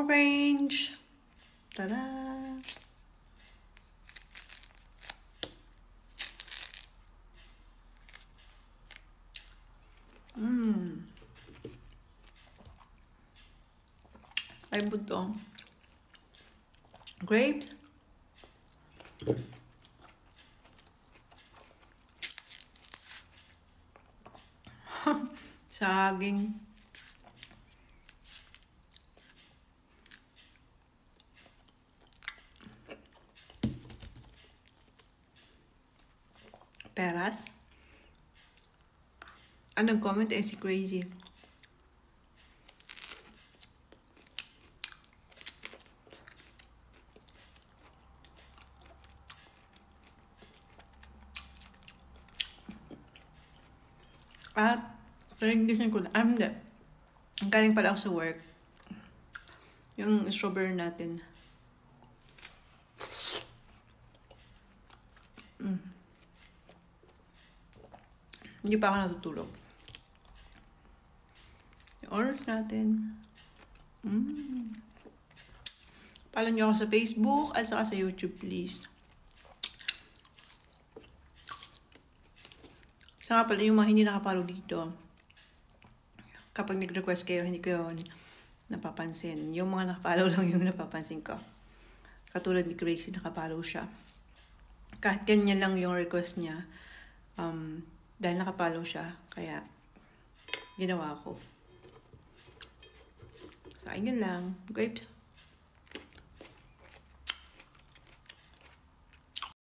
orange. Tada! Ay, buto. Grapes. Saging. Peras. Anong comment ay si Crazy? At, gising ko na. Hindi. Ang galing pala ako sa work. Yung strawberry natin. Hindi pa ako natutulog. Yung orange natin. Follow nyo ako sa Facebook at saka sa YouTube, please. Saka pala yung mga hindi nakapalo dito. Kapag nag-request kayo, hindi ko yun napapansin. Yung mga nakapalo lang yung napapansin ko. Katulad ni Crazy, nakapalo siya. Kahit ganyan lang yung request niya, dahil nakapalo siya, kaya ginawa ko. So, ayun lang. Grapes.